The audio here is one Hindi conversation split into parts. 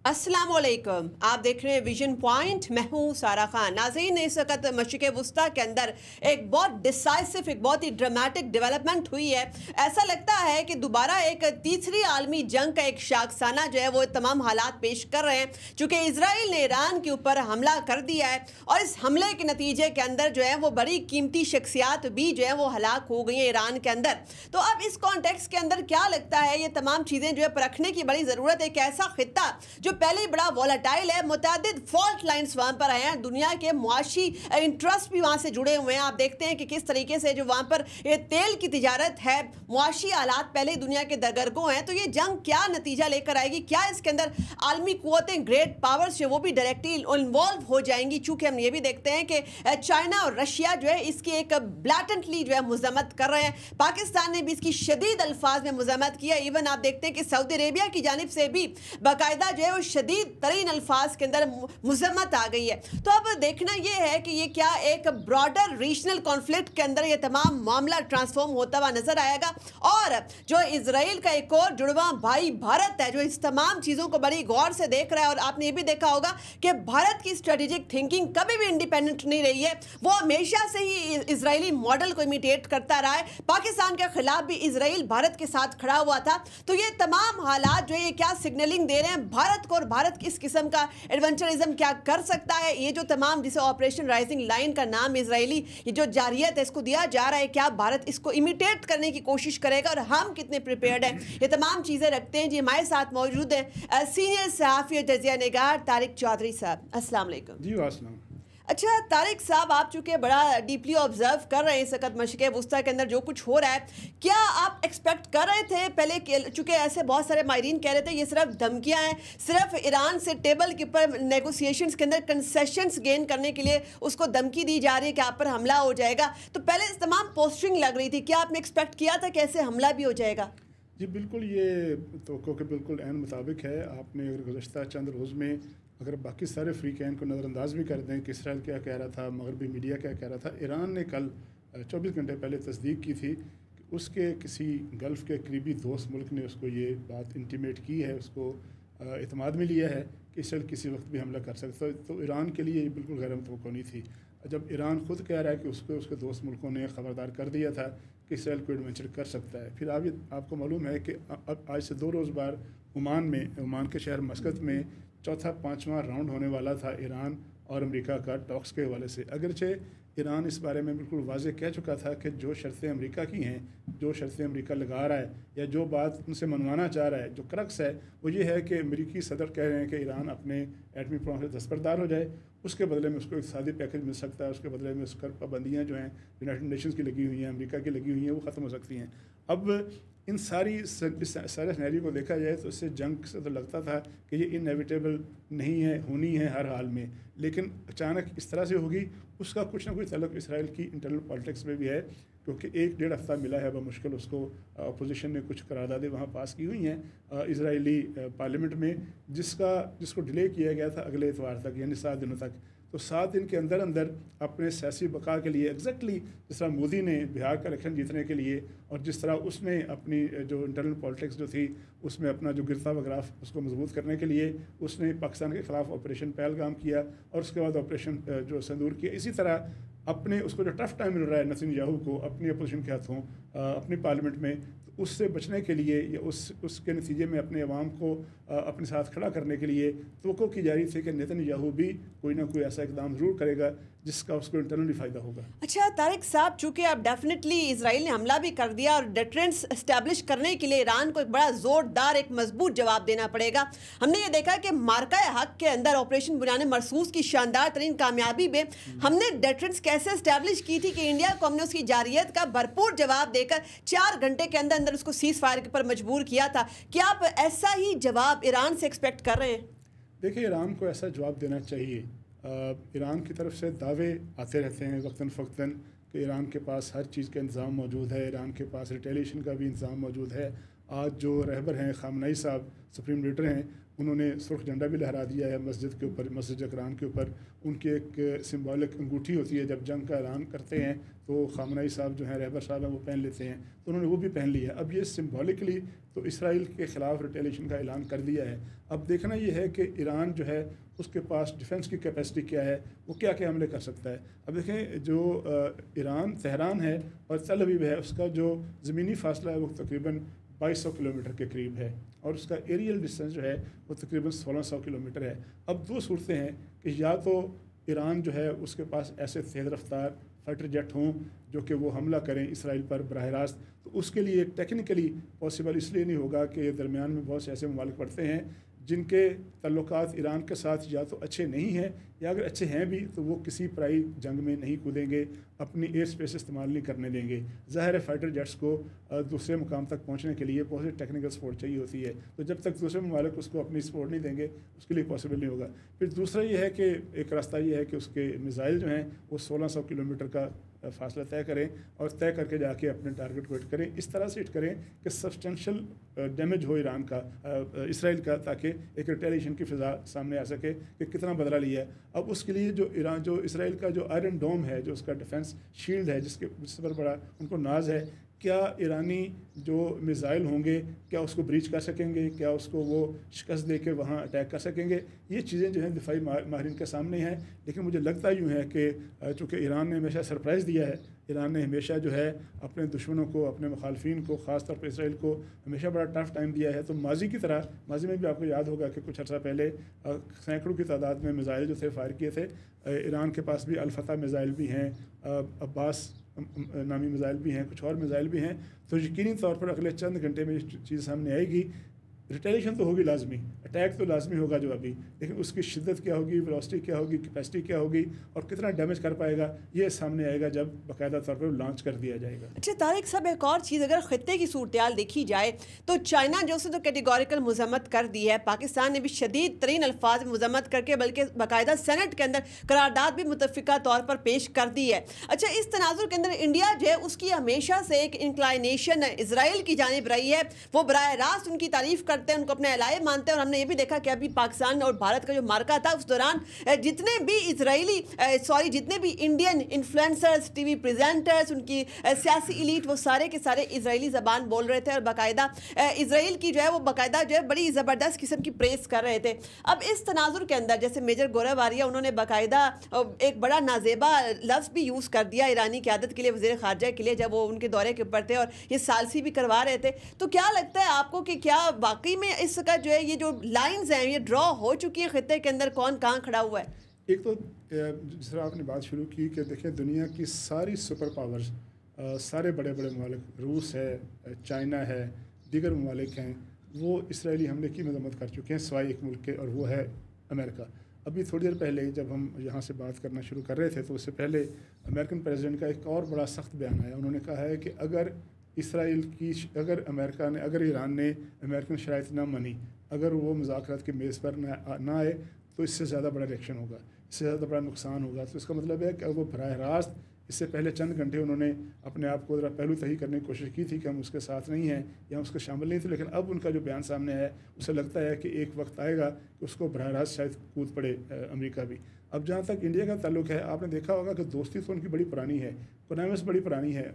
अस्सलामुअलैकुम। आप देख रहे हैं विजन पॉइंट। मैं हूं सारा खान। नाज़रीन, इस वक्त मशरिक़ वुस्ता के अंदर एक बहुत डिसाइसिव, एक बहुत ही ड्रामेटिक डेवलपमेंट हुई है। ऐसा लगता है कि दोबारा एक तीसरी आलमी जंग का एक शाखसाना जो है वो तमाम हालात पेश कर रहे हैं, चूँकि इसराइल ने ईरान के ऊपर हमला कर दिया है और इस हमले के नतीजे के अंदर जो है वो बड़ी कीमती शख्सियात भी जो है वो हलाक हो गई हैं ईरान के अंदर। तो अब इस कॉन्टेक्स्ट के अंदर क्या लगता है, ये तमाम चीज़ें जो है परखने की बड़ी ज़रूरत है। एक ऐसा खित्ता जो पहले ही बड़ा वॉलेटाइल है, मुतअद्दिद फॉल्ट लाइन्स वहाँ पर आए हैं, दुनिया के मुआशी इंटरेस्ट भी वहाँ से जुड़े हुए हैं। आप देखते हैं कि किस तरीके से जो वहाँ पर ये तेल की तिजारत है, मुआशी हालात पहले ही दुनिया के दरगरगों हैं। तो ये जंग क्या नतीजा लेकर आएगी, क्या इसके अंदर आलमी कुव्वतें, ग्रेट पावर्स जो वो भी डायरेक्टली इन्वॉल्व हो जाएंगी। चूँकि हम ये भी देखते हैं कि चाइना और रशिया जो है इसकी एक ब्लैटेंटली जो है मजम्मत कर रहे हैं। पाकिस्तान ने भी इसकी शदीद अल्फाज में मजम्मत किया। इवन आप देखते हैं कि सऊदी अरेबिया की जानिब से भी बाकायदा जो है वो शदीद तरीन अल्फाज के अंदर मुजम्मत आ गई है। तो अब देखना यह है कि ये क्या एक ब्रॉडर रीजनल कॉन्फ्लिक्ट के अंदर ये तमाम मामला ट्रांसफॉर्म होता हुआ नजर आएगा, और जो इजराइल का एक और जुड़वा भाई भारत है जो इस तमाम चीज़ों को बड़ी गौर से देख रहा है। और आपने ये भी देखा होगा कि भारत की स्ट्रेटेजिक थिंकिंग कभी भी इंडिपेंडेंट नहीं रही है, वो हमेशा से ही इजरायली मॉडल को इमिटेट करता रहा है। पाकिस्तान के खिलाफ भी इजराइल भारत के साथ खड़ा हुआ था। तो ये तमाम हालात जो है ये क्या सिग्नलिंग दे रहे हैं भारत को, और भारत किस किस्म का एडवेंचरिज्म क्या कर सकता है। ये जो तमाम, जिसे ऑपरेशन राइजिंग लाइन का नाम इजरायली ये जो जारियत है इसको दिया जा रहा है, क्या भारत इसको इमिटेट करने की कोशिश करेगा और हम कितने प्रिपेयर्ड हैं, ये तमाम चीज़ें रखते हैं। जी हमारे साथ मौजूद हैं सीनियर सहाफ़ी और तजिया निगार तारिक चौधरी साहब। अस्सलाम वालेकुम। जी वासलाम। अच्छा तारिक साहब, आप चूँकि बड़ा डीपली ऑब्जर्व कर रहे हैं इस वक्त मशरिक़ वुस्ता के अंदर जो कुछ हो रहा है, क्या आप एक्सपेक्ट कर रहे थे पहले? चूँकि ऐसे बहुत सारे माहिरीन कह रहे थे ये सिर्फ धमकियाँ हैं, सिर्फ ईरान से टेबल के ऊपर नेगोशिएशंस के अंदर कंसेशंस गेन करने के लिए उसको धमकी दी जा रही है कि आप पर हमला हो जाएगा। तो पहले तमाम पोस्टरिंग लग रही थी, क्या आपने एक्सपेक्ट किया था कि ऐसे हमला भी हो जाएगा? जी बिल्कुल, ये तो के बिल्कुल ऐन मुताबिक है। आपने अगर गुज़श्ता चंद रोज़ में अगर बाकी सारे फ्रीकैन को नज़रअंदाज भी कर दें कि इसराइल क्या कह रहा था, मगरबी मीडिया क्या कह रहा था, ईरान ने कल 24 घंटे पहले तस्दीक की थी कि उसके किसी गल्फ़ के करीबी दोस्त मुल्क ने उसको ये बात इंटीमेट की है, उसको इत्मीनान में लिया है कि इसराइल किसी वक्त भी हमला कर सकता है। तो ईरान के लिए ये बिल्कुल गैर मुतवक्को नहीं थी। जब ईरान ख़ुद कह रहा है कि उसको उसके दोस्त मुल्कों ने ख़बरदार कर दिया था कि इसराइल को एडवेंचर कर सकता है। फिर आपको मालूम है कि अब आज से 2 रोज़ बाद ओमान के शहर मस्कत में चौथा 5वां राउंड होने वाला था ईरान और अमेरिका का टॉक्स के हवाले से। अगरचे ईरान इस बारे में बिल्कुल वाज़ेह कह चुका था कि जो शर्तें अमेरिका की हैं, जो शर्तें अमेरिका लगा रहा है या जो बात उनसे मनवाना चाह रहा है, जो क्रक्स है वो ये है कि अमेरिकी सदर कह रहे हैं कि ईरान अपने एटमी प्रोग्राम से दस्तबरदार हो जाए, उसके बदले में उसको इक़्तिसादी पैकेज मिल सकता है, उसके बदले में उसकर पाबंदियाँ जो हैं यूनाइटेड नेशंस की लगी हुई हैं, अमेरिका की लगी हुई हैं, वो ख़त्म हो सकती हैं। अब इन सारे सिनेरियो को देखा जाए तो इससे जंग से तो लगता था कि ये इनएविटेबल नहीं है, होनी है हर हाल में, लेकिन अचानक इस तरह से होगी, उसका कुछ ना कुछ तल्लुक़ इसराइल की इंटरनल पॉलिटिक्स में भी है। क्योंकि 1-1.5 हफ्ता मिला है बमुश्किल उसको, अपोजिशन ने कुछ करारदादें वहाँ पास की हुई हैं इजरायली पार्लियामेंट में, जिसको डिले किया गया था अगले इतवार तक, यानी 7 दिनों तक। तो 7 दिन के अंदर अंदर अपने सियासी बका के लिए एग्जैक्टली जिस तरह मोदी ने बिहार का इलेक्शन जीतने के लिए और जिस तरह उसने अपनी जो इंटरनल पॉलिटिक्स जो थी उसमें अपना जो गिरता हुआ ग्राफ उसको मजबूत करने के लिए उसने पाकिस्तान के ख़िलाफ़ ऑपरेशन पहलगाम किया और उसके बाद ऑपरेशन जो संदूर किया, इसी तरह अपने उसको जो टफ टाइम मिल रहा है नेतन्याहू को अपनी अपोजिशन के हाथों अपनी पार्लियामेंट में, तो उससे बचने के लिए या उसके नतीजे में अपने अवाम को अपने साथ खड़ा करने के लिए तवक्को की जा रही थी कि नेतन्याहू भी कोई ना कोई ऐसा इकदाम ज़रूर करेगा जिसका उसको इंटरनली फ़ायदा होगा। अच्छा तारिक साहब, चूँकि अब डेफिनेटली इसराइल ने हमला भी कर दिया और डिटरेंस इस्टेब्लिश करने के लिए ईरान को एक बड़ा ज़ोरदार, एक मजबूत जवाब देना पड़ेगा। हमने ये देखा कि मार्का हक के अंदर ऑपरेशन बुनियाद मरसूस की शानदार तरीन कामयाबी में हमने डिटरेंस कैसे इस्टेब्लिश की थी कि इंडिया को हमने उसकी जारियत का भरपूर जवाब देकर 4 घंटे के अंदर अंदर उसको सीज़ फायर पर मजबूर किया था। क्या आप ऐसा ही जवाब ईरान से एक्सपेक्ट कर रहे हैं? देखिए, ईरान को ऐसा जवाब देना चाहिए। ईरान की तरफ से दावे आते रहते हैं वक्तन फ़क्तन कि ईरान के पास हर चीज़ का इंतज़ाम मौजूद है, ईरान के पास रिटेलिएशन का भी इंतज़ाम मौजूद है। आज जो रहबर हैं ख़ामनई साहब, सुप्रीम लीडर हैं, उन्होंने सुर्ख झंडा भी लहरा दिया है मस्जिद के ऊपर, मस्जिद अकरान के ऊपर। उनकी एक सिंबॉलिक अंगूठी होती है, जब जंग का ऐलान करते हैं तो खामनाई साहब जो हैं, रहबर साहब हैं, वो पहन लेते हैं, तो उन्होंने वो भी पहन लिया। अब ये सिंबॉलिकली तो इसराइल के ख़िलाफ़ रिटेलिएशन का ऐलान कर दिया है। अब देखना ये है कि ईरान जो है उसके पास डिफेंस की कैपेसिटी क्या है, वो क्या क्या हमले कर सकता है। अब देखें, जो ईरान तेहरान है और तल अवीव है, उसका जो ज़मीनी फासला है वो तकरीबन 2200 किलोमीटर के करीब है, और उसका एरियल डिस्टेंस जो है वो तकरीबन 1600 किलोमीटर है। अब दो सूरतें हैं कि या तो ईरान जो है उसके पास ऐसे तेज़ रफ्तार फाइटर जेट हों जो कि वो हमला करें इसराइल पर बराह रास्त, तो उसके लिए टेक्निकली पॉसिबल इसलिए नहीं होगा कि दरमियान में बहुत से ऐसे ममालिक पड़ते हैं जिनके तल्लुकात ईरान के साथ या तो अच्छे नहीं हैं, या अगर अच्छे हैं भी तो वो किसी पराई जंग में नहीं कूदेंगे, अपनी एयर स्पेस इस्तेमाल नहीं करने देंगे। ज़ाहिर है फाइटर जेट्स को दूसरे मुकाम तक पहुंचने के लिए बहुत सी टेक्निकल सपोर्ट चाहिए होती है, तो जब तक दूसरे ममालिक उसको अपनी सपोर्ट नहीं देंगे उसके लिए पॉसिबल नहीं होगा। फिर दूसरा ये है कि एक रास्ता ये है कि उसके मिज़ाइल जो हैं वो 1600 किलोमीटर का फासला तय करें, और तय करके जाके अपने टारगेट को हिट करें, इस तरह से हिट करें कि सब्सटेंशियल डैमेज हो ईरान का, इसराइल का, ताकि एक रिटेलिएशन की फ़िज़ा सामने आ सके कि कितना बदला लिया है। अब उसके लिए जो इसराइल का जो आयरन डोम है, जो उसका डिफेंस शील्ड है, जिस पर बड़ा उनको नाज है, क्या ईरानी जो मिज़ाइल होंगे क्या उसको ब्रीच कर सकेंगे, क्या उसको वो शिकस्त दे के वहाँ अटैक कर सकेंगे। ये चीज़ें जो हैं दिफाई माहिरीन के सामने हैं, लेकिन मुझे लगता यूँ है कि चूँकि ईरान ने हमेशा सरप्राइज़ दिया है, ईरान ने हमेशा जो है अपने दुश्मनों को, अपने मुखालफिन को, ख़ास तौर पर इसराइल को हमेशा बड़ा टफ टाइम दिया है। तो माजी की तरह, माजी में भी आपको याद होगा कि कुछ अर्सा पहले सैकड़ों की तादाद में मिज़ाइल जो थे फायर किए थे। ईरान के पास भी अल-फतह मिज़ाइल भी हैं, अब्बास नामी मिज़ाइल भी हैं, कुछ और मिज़ाइल भी हैं। तो यकीनी तौर पर अगले चंद घंटे में ये चीज़ सामने आएगी। रिटेलिएशन तो होगी लाजमी, अटैक तो लाजमी होगा जो अभी, लेकिन उसकी शिद्दत क्या होगी, वेलोसिटी क्या होगी, कैपेसिटी क्या होगी, और कितना डैमेज कर पाएगा, ये सामने आएगा जब बाकायदा तौर पर लॉन्च कर दिया जाएगा। अच्छा तारिक साहब, एक और चीज़, अगर ख़ित्ते की सूरत देखी जाए तो चाइना जो से तो कैटेगोरिकल मजम्मत कर दी है, पाकिस्तान ने भी शदीद तरीन अल्फाज में मजम्मत करके बल्कि बाकायदा सेनेट के अंदर करारदाद भी मुतफ़िका तौर पर पेश कर दी है। अच्छा, इस तनाजुर के अंदर इंडिया जो है उसकी हमेशा से एक इंक्लाइनेशन इसराइल की जानिब रही है, वो बराह रास्त उनकी तारीफ़ करते हैं, उनको अपने अलाए मानते हैं। और हमने ये भी देखा कि अभी पाकिस्तान और भारत का जो मार्का था उस दौरान जितने भी इंडियन इन्फ्लुएंसर्स, टीवी प्रेजेंटर्स, उनकी सियासी इलीट, वो सारे के सारे इजरायली ज़बान बोल रहे थे, और बाकायदा इसराइल की जो है वो बाकायदा जो है बड़ी ज़बरदस्त किस्म की प्रेस कर रहे थे। अब इस तनाजुर के अंदर जैसे मेजर गौरव वारिया, उन्होंने बाकायदा एक बड़ा नाजेबा लफ्ज़ भी यूज़ कर दिया ईरानी क़यादत के लिए, वज़ीर ख़ारजा के लिए, जब वो उनके दौरे के ऊपर थे और ये सालसी भी करवा रहे थे। तो क्या लगता है आपको कि क्या वाकई में इसका जो है ये जो लाइंस हैं ये ड्रॉ हो चुकी हैं खित्ते के अंदर, कौन कहाँ खड़ा हुआ है? एक तो जिस तरह आपने बात शुरू की कि देखिए दुनिया की सारी सुपर पावर्स, सारे बड़े बड़े ममालिक, रूस है, चाइना है, दीगर ममालिक हैं, वो इसराइली हमले की मजम्मत कर चुके हैं सिवाय एक मुल्क के, और वो है अमेरिका। अभी थोड़ी देर पहले जब हम यहाँ से बात करना शुरू कर रहे थे तो उससे पहले अमेरिकन प्रेसिडेंट का एक और बड़ा सख्त बयान आया। उन्होंने कहा है कि अगर अगर ईरान ने अमेरिकन शराइत ना मानी, अगर वो मुज़ाकरात के मेज़ पर ना आए, तो इससे ज़्यादा बड़ा रिएक्शन होगा, इससे ज़्यादा बड़ा नुकसान होगा। तो इसका मतलब है कि वो बराह रास्त, इससे पहले चंद घंटे उन्होंने अपने आप को ज़रा पहलू तही करने की कोशिश की थी कि हम उसके साथ नहीं हैं या हम उसके शामिल नहीं थे, लेकिन अब उनका जो बयान सामने है उसे लगता है कि एक वक्त आएगा कि उसको बराह रास्त शायद कूद पड़े अमेरिका भी। अब जहाँ तक इंडिया का ताल्लुक है, आपने देखा होगा कि दोस्ती तो उनकी बड़ी पुरानी है, इकोनॉमिक्स बड़ी पुरानी है।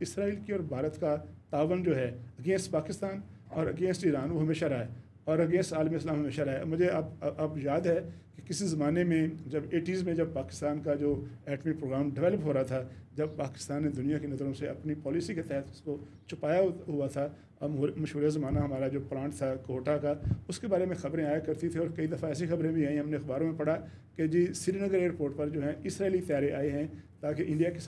इसराइल की और भारत का तावन जो है अगेंस्ट पाकिस्तान और अगेंस्ट ईरान वो हमेशा रहा है, और अगेंस्ट आलम इस्लाम हमेशा रहा है। मुझे अब याद है कि किसी ज़माने में जब 80s में जब पाकिस्तान का जो एटमी प्रोग्राम डेवलप हो रहा था, जब पाकिस्तान ने दुनिया की नज़रों से अपनी पॉलिसी के तहत उसको छुपाया हुआ था, मशहूर ज़माना हमारा जो प्लांट था कोटा का, उसके बारे में ख़बरें आया करती थी, और कई दफ़ा ऐसी खबरें भी आई, हमने अखबारों में पढ़ा कि जी श्रीनगर एयरपोर्ट पर जो है इसराइली तैयारे आए हैं ताकि इंडिया की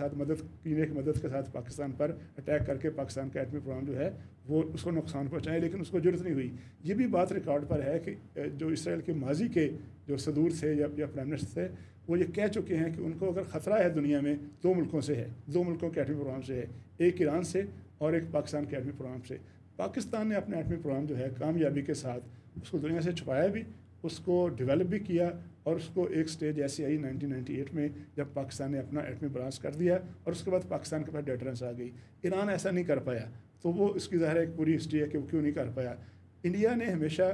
मदद के साथ पाकिस्तान पर अटैक करके पाकिस्तान का एटमी प्रोग्राम जो है वो उसको नुकसान पहुँचाएँ, लेकिन उसको ज़रूरत नहीं हुई। ये भी बात रिकॉर्ड पर है कि जो इसराइल के माजी के जो सदूर थे या प्राइम मिनिस्टर थे, वो ये कह चुके हैं कि उनको अगर ख़तरा है दुनिया में दो मुल्कों से है, दो मुल्कों के एटमी प्रोग्राम से है, एक ईरान से और एक पाकिस्तान के एटमी प्रोग्राम से। पाकिस्तान ने अपना एटमी प्रोग्राम जो है कामयाबी के साथ उसको दुनिया से छुपाया भी, उसको डेवलप भी किया, और उसको एक स्टेज ऐसी आई 1998 में जब पाकिस्तान ने अपना एटमी ब्लास्ट कर दिया, और उसके बाद पाकिस्तान के पास डेटरेंस आ गई। ईरान ऐसा नहीं कर पाया, तो वो इसकी ज़ाहिर एक पूरी हिस्ट्री है कि वो क्यों नहीं कर पाया। इंडिया ने हमेशा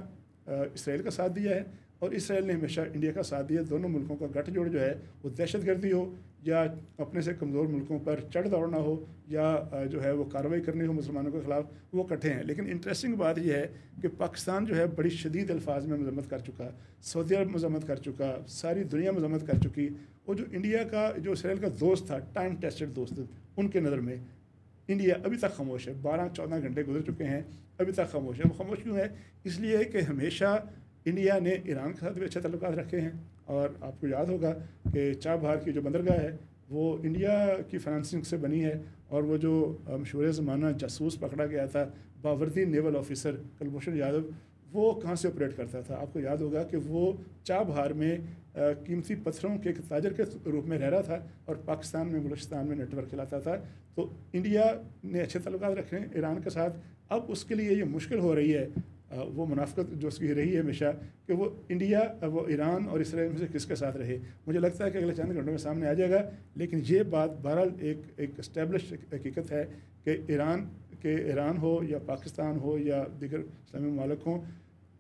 इसराइल का साथ दिया है और इसराइल ने हमेशा इंडिया का साथ दिया। दोनों मुल्कों का गठजोड़ जो है वो दहशतगर्दी हो या अपने से कमज़ोर मुल्कों पर चढ़ दौड़ना हो या जो है वो कार्रवाई करनी हो मुसलमानों के ख़िलाफ़, वो इकट्ठे हैं। लेकिन इंटरेस्टिंग बात यह है कि पाकिस्तान जो है बड़ी शदीद अल्फाज में मजम्मत कर चुका, सऊदी अरब मजम्मत कर चुका, सारी दुनिया मजम्मत कर चुकी। और जो इंडिया का जो इसराइल का दोस्त था, टाइम टेस्टेड दोस्त, उनके नज़र में इंडिया अभी तक खामोश है। 12-14 घंटे गुजर चुके हैं, अभी तक खामोश है। वो खामोश क्यों है? इसलिए कि हमेशा इंडिया ने ईरान के साथ भी अच्छे तल्लुकात रखे हैं और आपको याद होगा कि चाबहार की जो बंदरगाह है वो इंडिया की फाइनेंसिंग से बनी है और वो जो मशहूर ज़माना जासूस पकड़ा गया था, बावर्दी नेवल ऑफिसर कुलभूषण यादव, वो कहाँ से ऑपरेट करता था? आपको याद होगा कि वो चाबहार में कीमती पत्थरों के एक ताजर के रूप में रह रहा था और पाकिस्तान में, बलूचिस्तान में नेटवर्क चलाता था। तो इंडिया ने अच्छे तल्लुकात रखे हैं ईरान के साथ। अब उसके लिए ये मुश्किल हो रही है, वो मुनाफ़क़त जो उसकी रही है हमेशा, कि वो इंडिया, वो ईरान और इसराइल में से किसके साथ रहे। मुझे लगता है कि अगले चंद घंटों में सामने आ जाएगा। लेकिन ये बात बहरहाल एक इस्टेब्लिश हकीकत है कि ईरान हो या पाकिस्तान हो या दीगर इस्लामी ममालिक हों,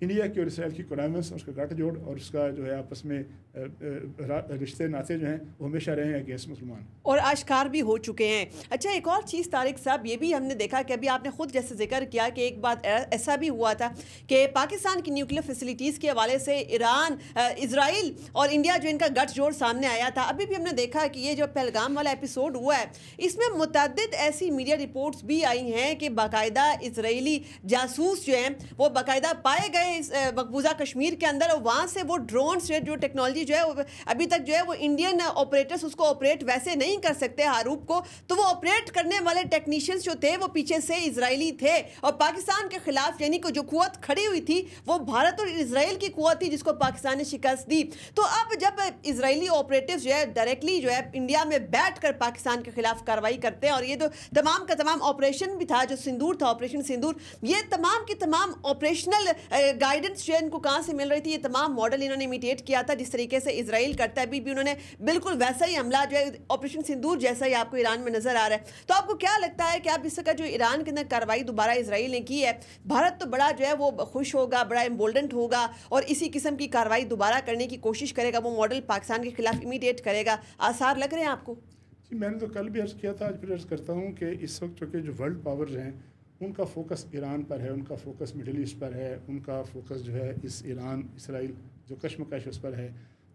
इंडिया की और इसराइल की कॉन्वेंस, उसका गठजोड़ और उसका जो है आपस में रिश्ते नाते जो हैं वो हमेशा रहे हैं अगेंस्ट मुसलमान और आश्कार भी हो चुके हैं। अच्छा, एक और चीज़ तारिक साहब, ये भी हमने देखा कि अभी आपने खुद जैसे जिक्र किया कि एक बात ऐसा भी हुआ था कि पाकिस्तान की न्यूक्लियर फैसिलिटीज़ के हवाले से ईरान, इजराइल और इंडिया जो इनका गठजोड़ सामने आया था। अभी भी हमने देखा कि ये जो पहलगाम वाला एपिसोड हुआ है, इसमें मुतअद्दिद ऐसी मीडिया रिपोर्ट्स भी आई हैं कि बाकायदा इजरायली जासूस जो हैं वो बाकायदा पाए गए इस मकबूजा कश्मीर के अंदर, और वहाँ से वो ड्रोन से जो टेक्नोलॉजी जो है अभी तक जो है वो इंडियन ऑपरेटर्स उसको ऑपरेट वैसे नहीं कर सकते हारूफ को, तो वो ऑपरेट करने वाले टेक्नीशियंस जो थे वो पीछे से इजरायली थे और पाकिस्तान के खिलाफ यानी कि जो कुव्वत खड़ी हुई थी वो भारत और इजराइल की कुव्वत थी जिसको पाकिस्तान ने शिकस्त दी। तो अब जब इजरायली ऑपरेटिव जो है डायरेक्टली जो है इंडिया में बैठ कर पाकिस्तान के खिलाफ कार्रवाई करते हैं, और ये तो तमाम का तमाम ऑपरेशन भी था जो सिंदूर था, ऑपरेशन सिंदूर, ये तमाम की तमाम ऑपरेशनल गाइडेंस जो है इनको कहाँ से मिल रही थी? ये तमाम मॉडल इन्होंने इमिटेट किया था जिस तरीके से इजराइल करता है, अभी भी उन्होंने बिल्कुल वैसा ही हमला जो है ऑपरेशन सिंदूर जैसा ही आपको ईरान में नजर आ रहा है। तो आपको क्या लगता है कि आप इसका जो ईरान के अंदर कार्रवाई दोबारा इजराइल ने की है, भारत तो बड़ा जो है वो खुश होगा, बड़ा एम्बोल्डेंट होगा और इसी किस्म की कार्रवाई दोबारा करने की कोशिश करेगा, वो मॉडल पाकिस्तान के खिलाफ इमिटेट करेगा, आसार लग रहे हैं आपको? जी, मैंने तो कल भी अर्ज़ किया था, आज फिर अर्ज़ करता हूँ कि इस वक्त चूँकि जो वर्ल्ड पावर्स हैं उनका फोकस ईरान पर है, उनका फोकस मिडिल ईस्ट पर है, उनका फोकस जो है इस ईरान इसराइल जो कश्मकश उस पर है।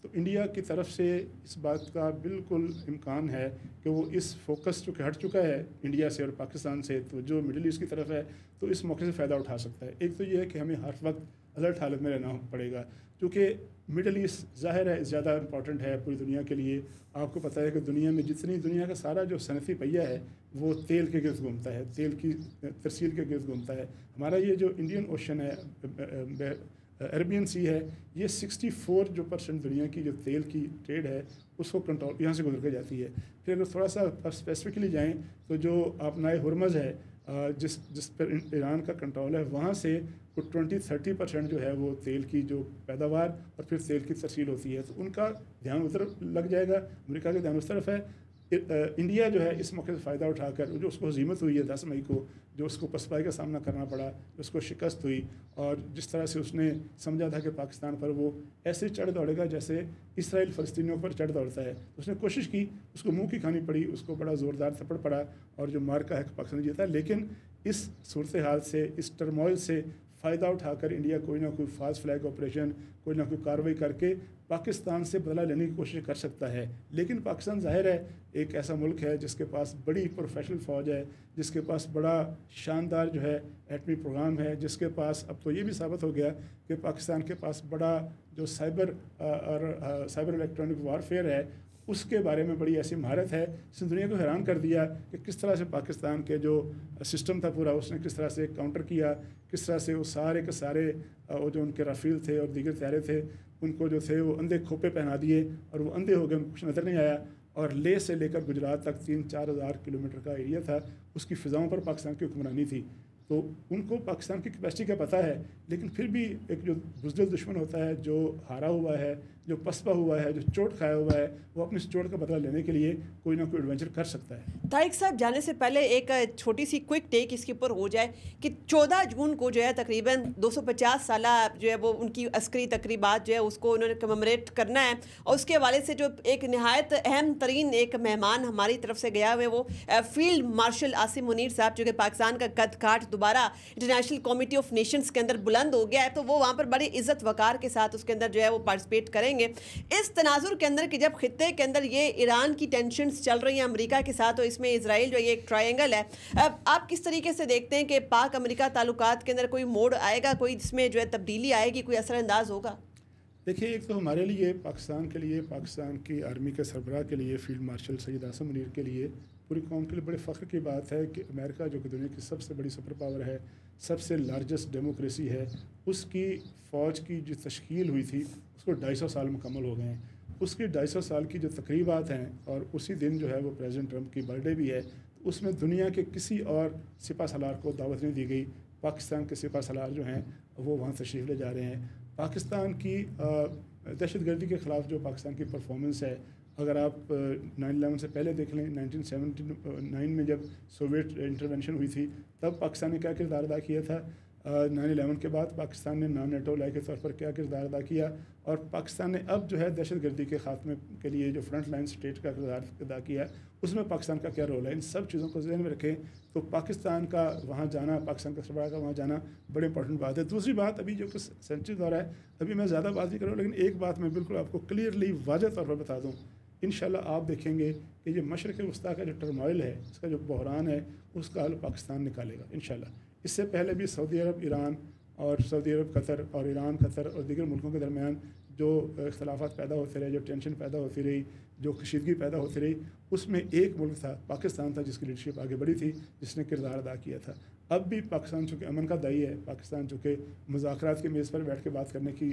तो इंडिया की तरफ से इस बात का बिल्कुल इम्कान है कि वो इस फोकस चूँकि हट चुका है इंडिया से और पाकिस्तान से, तो जो मिडिल ईस्ट की तरफ है तो इस मौके से फ़ायदा उठा सकता है। एक तो ये है कि हमें हर वक्त अलर्ट हालत में रहना पड़ेगा, क्योंकि मिडिल ईस्ट ज़ाहिर है ज़्यादा इंपॉर्टेंट है पूरी दुनिया के लिए। आपको पता है कि दुनिया में जितनी दुनिया का सारा जो सनती पहिया है वो तेल के गिर्द घूमता है, तेल की तरसील के गिर्द घूमता है। हमारा ये जो इंडियन ओशन है, अरबियन सी है, ये 64% दुनिया की जो तेल की ट्रेड है उसको कंट्रोल यहाँ से गुजर के जाती है। फिर अगर थोड़ा सा स्पेसिफिकली जाएँ तो जो अपनाए हुरमज़ है जिस पर ईरान का कंट्रोल है, वहाँ से वो 20-30% जो है वो तेल की जो पैदावार और फिर तेल की तरसील होती है, तो उनका ध्यान उधर लग जाएगा, अमेरिका का ध्यान उस तरफ है। इंडिया जो है इस मौके से फ़ायदा उठाकर जो उसको हज़ीमत हुई है 10 मई को, जो उसको पसपाई का सामना करना पड़ा, उसको शिकस्त हुई और जिस तरह से उसने समझा था कि पाकिस्तान पर वो ऐसे चढ़ दौड़ेगा जैसे इसराइल फ़लस्तीनियों पर चढ़ दौड़ता है, उसने कोशिश की, उसको मुंह की खानी पड़ी, उसको बड़ा ज़ोरदार थप्पड़ पड़ा और जो मार का है पाकिस्तान जीता। लेकिन इस सूरत हाल से, इस टर्मोइल से फ़ायदा उठाकर इंडिया कोई ना कोई फास्ट फ्लैग ऑपरेशन, कोई ना कोई कार्रवाई करके पाकिस्तान से बदला लेने की कोशिश कर सकता है। लेकिन पाकिस्तान ज़ाहिर है एक ऐसा मुल्क है जिसके पास बड़ी प्रोफेशनल फ़ौज है, जिसके पास बड़ा शानदार जो है एटमी प्रोग्राम है, जिसके पास अब तो ये भी साबित हो गया कि पाकिस्तान के पास बड़ा जो साइबर इलेक्ट्रॉनिक वारफेयर है उसके बारे में बड़ी ऐसी महारत है। इसने दुनिया को हैरान कर दिया कि किस तरह से पाकिस्तान के जो सिस्टम था पूरा उसने किस तरह से काउंटर किया, किस तरह से वो सारे के सारे वो जो उनके राफेल थे और दीगर तैयारे थे उनको जो थे वो अंधे खोपे पहना दिए और वो अंधे हो गए, उनको कुछ नज़र नहीं आया। और लेह से लेकर गुजरात तक 3-4 हज़ार किलोमीटर का एरिया था, उसकी फ़िज़ाओं पर पाकिस्तान की हुक्मरानी थी। तो उनको पाकिस्तान की कैपेसिटी का पता है, लेकिन फिर भी एक जो बुज़दिल दुश्मन होता है, जो हारा हुआ है, जो पसपा हुआ है, जो चोट खाया हुआ है, वो अपनी चोट का बदला लेने के लिए कोई ना कोई एडवेंचर कर सकता है। तारिक साहब, जाने से पहले एक छोटी सी क्विक टेक इसके ऊपर हो जाए कि 14 जून को जो है तकरीबन 250 साला जो है वो उनकी अस्करी तकरीबात जो है उसको उन्होंने कमेमोरेट करना है, और उसके हवाले से जो एक नहायत अहम तरीन एक मेहमान हमारी तरफ से गया हुआ है वो फील्ड मार्शल आसिम मुनीर साहब, जो कि पाकिस्तान का कद काठ दोबारा इंटरनेशनल कमेटी ऑफ नेशंस के अंदर बुलंद हो गया है, तो वो वहाँ पर बड़ी इज्जत वकार के साथ उसके अंदर जो है वो पार्टिसिपेट करेंगे। इस तनाजुर के अंदर कि जब खित्ते के अंदर ये ईरान की टेंशन्स चल रही हैं अमेरिका के साथ, और इसमें इसराइल जो ये एक ट्रायंगल है, अब आप किस तरीके से देखते हैं कि पाक अमेरिका ताल्लुकात के अंदर कोई मोड़ आएगा, कोई इसमें जो है तब्दीली आएगी, कोई असरअंदाज होगा? देखिए, एक तो हमारे लिए, पाकिस्तान के लिए, पाकिस्तान की आर्मी के सरबराह के लिए, फील्ड मार्शल सैयद आसिम मुनीर के लिए, पूरी कौम के लिए बड़े फ़ख्र की बात है कि अमेरिका जो कि दुनिया की सबसे बड़ी सुपर पावर है, सबसे लार्जेस्ट डेमोक्रेसी है, उसकी फ़ौज की जो तश्कील हुई थी उसको 250 साल मुकम्मल हो गए हैं। उसकी 250 साल की जो तकरीबात हैं, और उसी दिन जो है वो प्रेसिडेंट ट्रंप की बर्थडे भी है, तो उसमें दुनिया के किसी और सिपा सलार को दावत नहीं दी गई। पाकिस्तान के सिपा सलार जो हैं वो वहाँ तशरीफ़ ले जा रहे हैं। पाकिस्तान की दहशतगर्दी के ख़िलाफ़ जो पाकिस्तान की परफॉर्मेंस है, अगर आप 9/11 से पहले देख लें, 1979 में जब सोवियत इंटरवेंशन हुई थी, तब पाकिस्तान ने क्या किरदार अदा किया था, 9/11 के बाद पाकिस्तान ने नॉन नेटो लाई के तौर पर क्या किरदार अदा किया, और पाकिस्तान ने अब जो है दहशतगर्दी के ख़ात्मे के लिए जो फ्रंट लाइन स्टेट का किरदार अदा किया, उसमें पाकिस्तान का क्या रोल है। इन सब चीज़ों को ज़हन में रखें तो पाकिस्तान का वहाँ जाना, पाकिस्तान का सरबराह का वहाँ जाना बड़ी इंपॉर्टेंट बात है। दूसरी बात, अभी जो कि सेंचुरी दौरा है, अभी मैं ज़्यादा बात नहीं करूँ, लेकिन एक बात मैं बिल्कुल आपको क्लियरली वाज़ह तौर पर बता दूँ, इंशाल्लाह आप देखेंगे कि ये मशरक़ वस्ता का जो टर्मोइल है, इसका जो बहरान है, उसका हल पाकिस्तान निकालेगा इंशाल्लाह। इससे पहले भी सऊदी अरब, ईरान, और सऊदी अरब, कतर, और ईरान, कतर और दीगर मुल्कों के दरमियान जो इख्तलाफात पैदा होते रहे, जो टेंशन पैदा होती रही, जो कशीदगी पैदा होती रही, उसमें एक मुल्क था, पाकिस्तान था, जिसकी लीडरशिप आगे बढ़ी थी, जिसने किरदार अदा किया था। अब भी पाकिस्तान चूँकि अमन का दाई है, पाकिस्तान चूँकि मुज़ाकरात के मेज़ पर बैठ के बात करने की,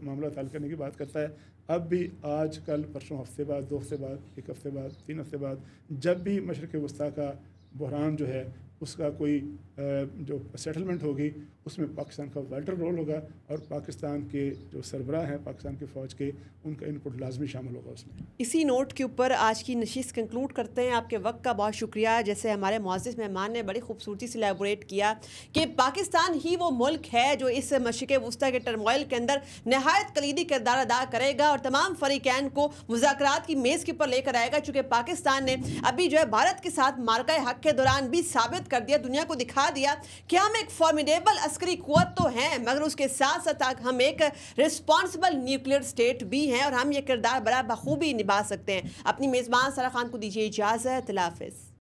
मामला हल करने की बात करता है, अब भी आज, कल, परसों, हफ्ते बाद, 2 हफ्ते बाद, 1 हफ्ते बाद, 3 हफ्ते बाद, जब भी मशरक़ वस्ता का बहरान जो है उसका कोई जो सेटलमेंट होगी, उसमें पाकिस्तान का वाइटल रोल होगा, और पाकिस्तान के जो सरबराह हैं पाकिस्तान की फ़ौज के, उनका इनपुट लाजमी शामिल होगा उसमें। इसी नोट के ऊपर आज की नशिस्त कंक्लूड करते हैं। आपके वक्त का बहुत शुक्रिया। जैसे हमारे मुअज़्ज़िज़ मेहमान ने बड़ी खूबसूरती से एलैबोरेट किया कि पाकिस्तान ही वो मुल्क है जो इस मशरिक़ वस्ता के टर्मोइल के अंदर नहायत कलीदी किरदार अदा करेगा और तमाम फ़रीक़ैन को मुज़ाकरात की मेज़ के ऊपर लेकर आएगा। चूँकि पाकिस्तान ने अभी जो है भारत के साथ मार्का हक़ के दौरान भी साबित कर दिया, दुनिया को दिखा दिया कि हम एक फॉर्मिडेबल अस्करी कुव्वत तो हैं, मगर उसके साथ साथ हम एक रिस्पॉन्सिबल न्यूक्लियर स्टेट भी हैं, और हम ये किरदार बड़ा बखूबी निभा सकते हैं। अपनी मेज़बान सारा खान को दीजिए इजाज़त। अल्लाह हाफ़िज़।